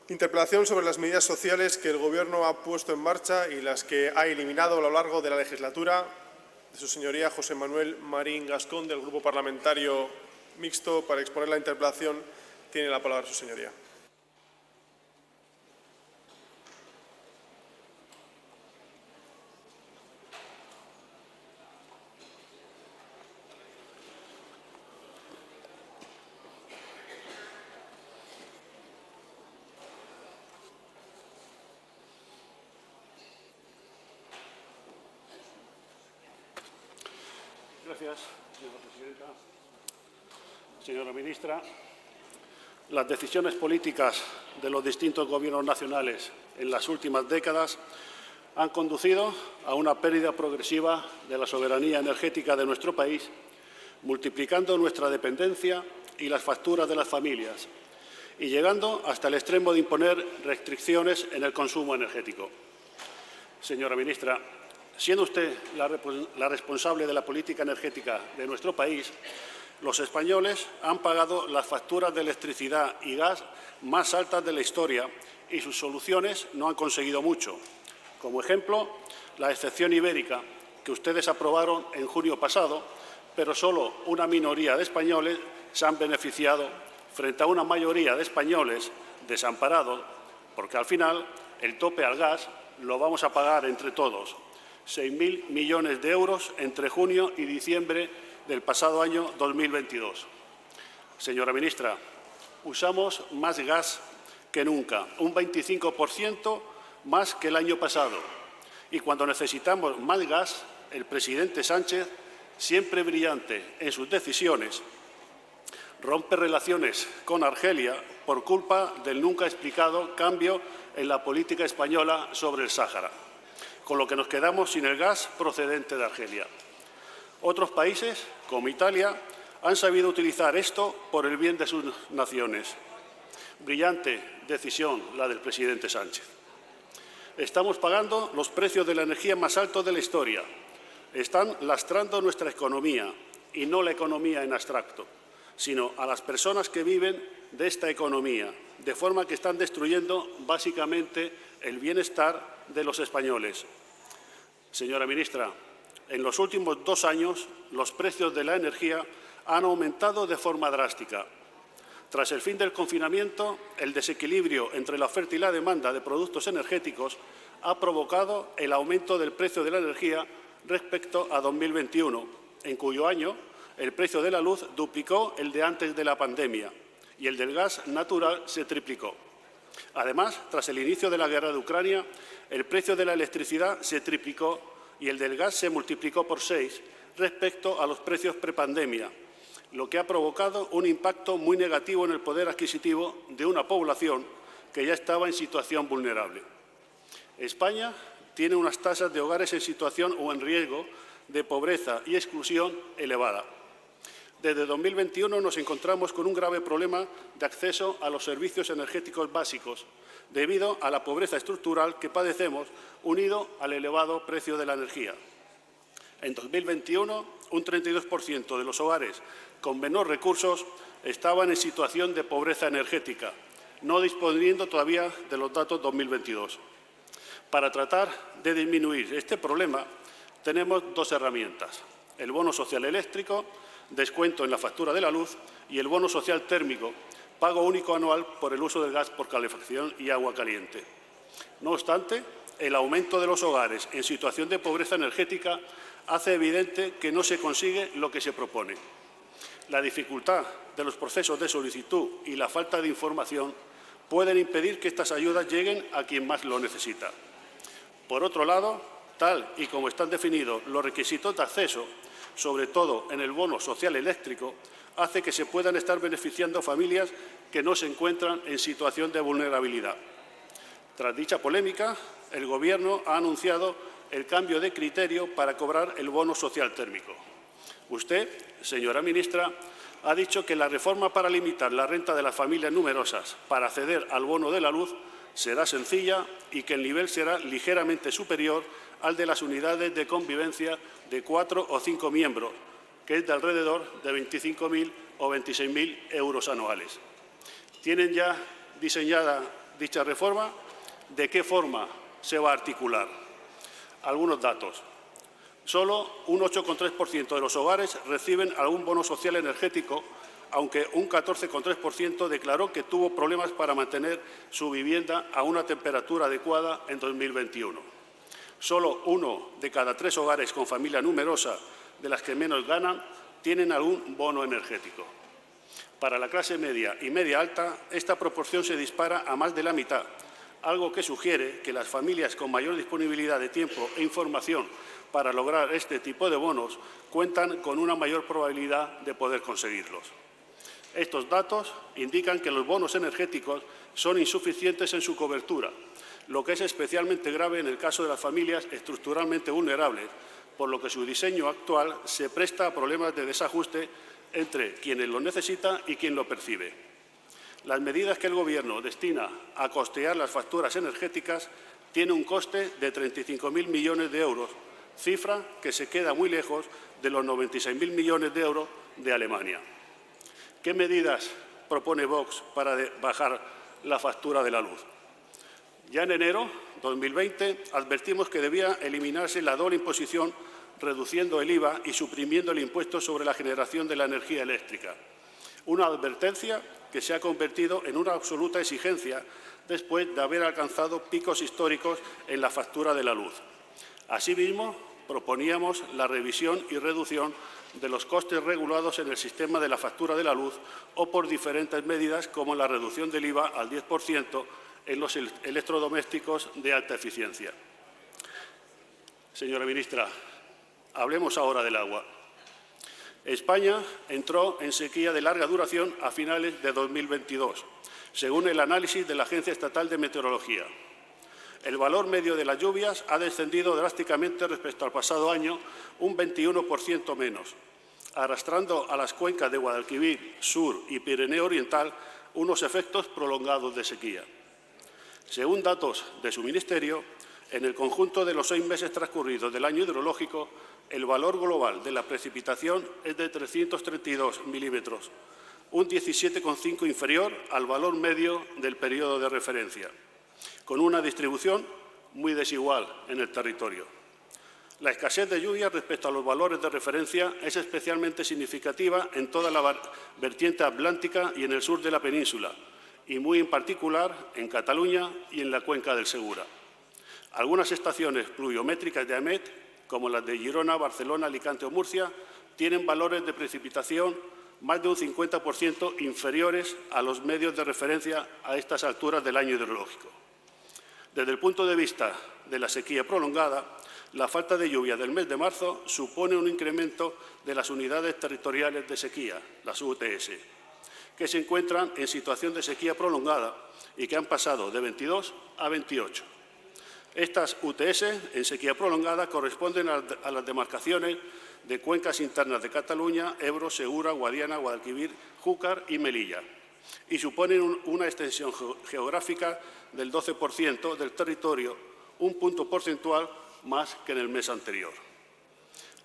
Interpelación sobre las medidas sociales que el Gobierno ha puesto en marcha y las que ha eliminado a lo largo de la legislatura, de su señoría José Manuel Marín Gascón, del Grupo Parlamentario Mixto. Para exponer la interpelación tiene la palabra su señoría. Gracias, señora presidenta. Señora ministra, las decisiones políticas de los distintos gobiernos nacionales en las últimas décadas han conducido a una pérdida progresiva de la soberanía energética de nuestro país, multiplicando nuestra dependencia y las facturas de las familias, y llegando hasta el extremo de imponer restricciones en el consumo energético. Señora ministra, siendo usted la responsable de la política energética de nuestro país, los españoles han pagado las facturas de electricidad y gas más altas de la historia y sus soluciones no han conseguido mucho. Como ejemplo, la excepción ibérica, que ustedes aprobaron en junio pasado, pero solo una minoría de españoles se han beneficiado frente a una mayoría de españoles desamparados, porque al final el tope al gas lo vamos a pagar entre todos. 6.000 millones de euros entre junio y diciembre del pasado año 2022. Señora ministra, usamos más gas que nunca, un 25% más que el año pasado. Y cuando necesitamos más gas, el presidente Sánchez, siempre brillante en sus decisiones, rompe relaciones con Argelia por culpa del nunca explicado cambio en la política española sobre el Sáhara, con lo que nos quedamos sin el gas procedente de Argelia. Otros países, como Italia, han sabido utilizar esto por el bien de sus naciones. Brillante decisión la del presidente Sánchez. Estamos pagando los precios de la energía más altos de la historia. Están lastrando nuestra economía, y no la economía en abstracto, sino a las personas que viven de esta economía, de forma que están destruyendo básicamente el bienestar de los españoles. Señora ministra, en los últimos 2 años los precios de la energía han aumentado de forma drástica. Tras el fin del confinamiento, el desequilibrio entre la oferta y la demanda de productos energéticos ha provocado el aumento del precio de la energía respecto a 2021, en cuyo año el precio de la luz duplicó el de antes de la pandemia y el del gas natural se triplicó. Además, tras el inicio de la guerra de Ucrania, el precio de la electricidad se triplicó y el del gas se multiplicó por 6 respecto a los precios prepandemia, lo que ha provocado un impacto muy negativo en el poder adquisitivo de una población que ya estaba en situación vulnerable. España tiene unas tasas de hogares en situación o en riesgo de pobreza y exclusión elevada. Desde 2021 nos encontramos con un grave problema de acceso a los servicios energéticos básicos, debido a la pobreza estructural que padecemos, unido al elevado precio de la energía. En 2021, un 32% de los hogares con menor recursos estaban en situación de pobreza energética, no disponiendo todavía de los datos 2022. Para tratar de disminuir este problema, tenemos 2 herramientas: el bono social eléctrico, descuento en la factura de la luz, y el bono social térmico, pago único anual por el uso del gas por calefacción y agua caliente. No obstante, el aumento de los hogares en situación de pobreza energética hace evidente que no se consigue lo que se propone. La dificultad de los procesos de solicitud y la falta de información pueden impedir que estas ayudas lleguen a quien más lo necesita. Por otro lado, tal y como están definidos los requisitos de acceso, sobre todo en el bono social eléctrico, hace que se puedan estar beneficiando familias que no se encuentran en situación de vulnerabilidad. Tras dicha polémica, el Gobierno ha anunciado el cambio de criterio para cobrar el bono social térmico. Usted, señora ministra, ha dicho que la reforma para limitar la renta de las familias numerosas para acceder al bono de la luz será sencilla y que el nivel será ligeramente superior al de las unidades de convivencia de 4 o 5 miembros, que es de alrededor de 25.000 o 26.000 euros anuales. ¿Tienen ya diseñada dicha reforma, ¿de qué forma se va a articular? Algunos datos. Solo un 8,3% de los hogares reciben algún bono social energético, aunque un 14,3% declaró que tuvo problemas para mantener su vivienda a una temperatura adecuada en 2021. Solo 1 de cada 3 hogares con familia numerosa, de las que menos ganan, tienen algún bono energético. Para la clase media y media alta, esta proporción se dispara a más de la mitad, algo que sugiere que las familias con mayor disponibilidad de tiempo e información para lograr este tipo de bonos cuentan con una mayor probabilidad de poder conseguirlos. Estos datos indican que los bonos energéticos son insuficientes en su cobertura, lo que es especialmente grave en el caso de las familias estructuralmente vulnerables, por lo que su diseño actual se presta a problemas de desajuste entre quienes lo necesitan y quien lo percibe. Las medidas que el Gobierno destina a costear las facturas energéticas tienen un coste de 35.000 millones de euros, cifra que se queda muy lejos de los 96.000 millones de euros de Alemania. ¿Qué medidas propone Vox para bajar la factura de la luz? Ya en enero de 2020 advertimos que debía eliminarse la doble imposición, reduciendo el IVA y suprimiendo el impuesto sobre la generación de la energía eléctrica. Una advertencia que se ha convertido en una absoluta exigencia después de haber alcanzado picos históricos en la factura de la luz. Asimismo, proponíamos la revisión y reducción de los costes regulados en el sistema de la factura de la luz o por diferentes medidas como la reducción del IVA al 10% en los electrodomésticos de alta eficiencia. Señora ministra, hablemos ahora del agua. España entró en sequía de larga duración a finales de 2022, según el análisis de la Agencia Estatal de Meteorología. El valor medio de las lluvias ha descendido drásticamente respecto al pasado año, un 21% menos, arrastrando a las cuencas de Guadalquivir, Sur y Pirineo Oriental unos efectos prolongados de sequía. Según datos de su ministerio, en el conjunto de los 6 meses transcurridos del año hidrológico, el valor global de la precipitación es de 332 milímetros, un 17,5 inferior al valor medio del periodo de referencia, con una distribución muy desigual en el territorio. La escasez de lluvia respecto a los valores de referencia es especialmente significativa en toda la vertiente atlántica y en el sur de la península, y muy en particular en Cataluña y en la cuenca del Segura. Algunas estaciones pluviométricas de AEMET, como las de Girona, Barcelona, Alicante o Murcia, tienen valores de precipitación más de un 50% inferiores a los medios de referencia a estas alturas del año hidrológico. Desde el punto de vista de la sequía prolongada, la falta de lluvia del mes de marzo supone un incremento de las unidades territoriales de sequía, las UTS, que se encuentran en situación de sequía prolongada y que han pasado de 22 a 28. Estas UTS en sequía prolongada corresponden a las demarcaciones de cuencas internas de Cataluña, Ebro, Segura, Guadiana, Guadalquivir, Júcar y Melilla, y suponen una extensión geográfica del 12% del territorio, un punto porcentual más que en el mes anterior.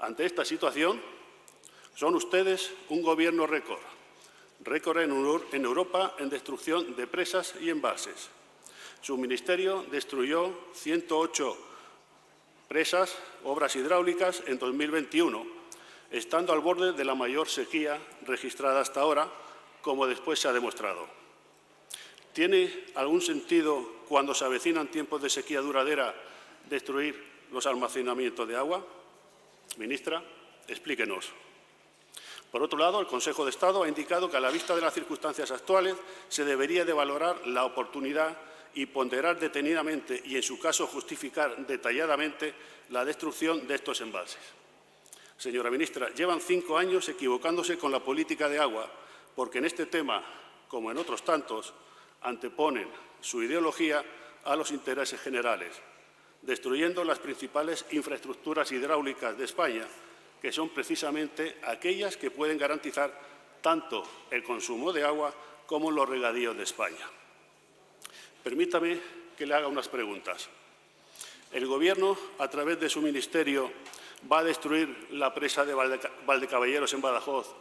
Ante esta situación, son ustedes un Gobierno récord en Europa en destrucción de presas y embalses. Su ministerio destruyó 108 presas, obras hidráulicas en 2021, estando al borde de la mayor sequía registrada hasta ahora, como después se ha demostrado. ¿Tiene algún sentido, cuando se avecinan tiempos de sequía duradera, destruir los almacenamientos de agua? Ministra, explíquenos. Por otro lado, el Consejo de Estado ha indicado que, a la vista de las circunstancias actuales, se debería de valorar la oportunidad y ponderar detenidamente y, en su caso, justificar detalladamente la destrucción de estos embalses. Señora ministra, llevan 5 años equivocándose con la política de agua, porque en este tema, como en otros tantos, anteponen su ideología a los intereses generales, destruyendo las principales infraestructuras hidráulicas de España, que son precisamente aquellas que pueden garantizar tanto el consumo de agua como los regadíos de España. Permítame que le haga unas preguntas. ¿El Gobierno, a través de su ministerio, va a destruir la presa de Valdecaballeros en Badajoz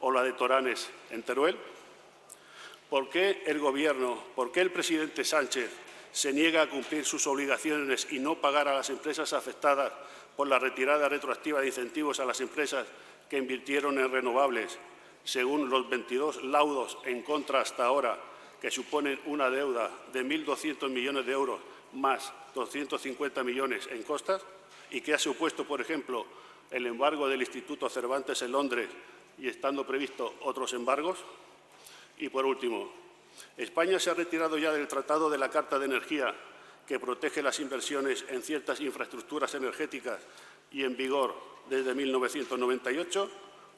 o la de Toranes en Teruel? ¿Por qué el Gobierno, por qué el presidente Sánchez se niega a cumplir sus obligaciones y no pagar a las empresas afectadas por la retirada retroactiva de incentivos a las empresas que invirtieron en renovables, según los 22 laudos en contra hasta ahora, que suponen una deuda de 1.200 millones de euros más 250 millones en costas? ¿Y qué ha supuesto, por ejemplo, el embargo del Instituto Cervantes en Londres y estando previsto otros embargos? Y, por último, España se ha retirado ya del Tratado de la Carta de Energía, que protege las inversiones en ciertas infraestructuras energéticas y en vigor desde 1998,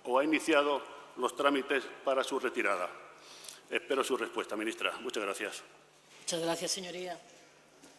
o ha iniciado los trámites para su retirada. Espero su respuesta, ministra. Muchas gracias. Muchas gracias, señoría.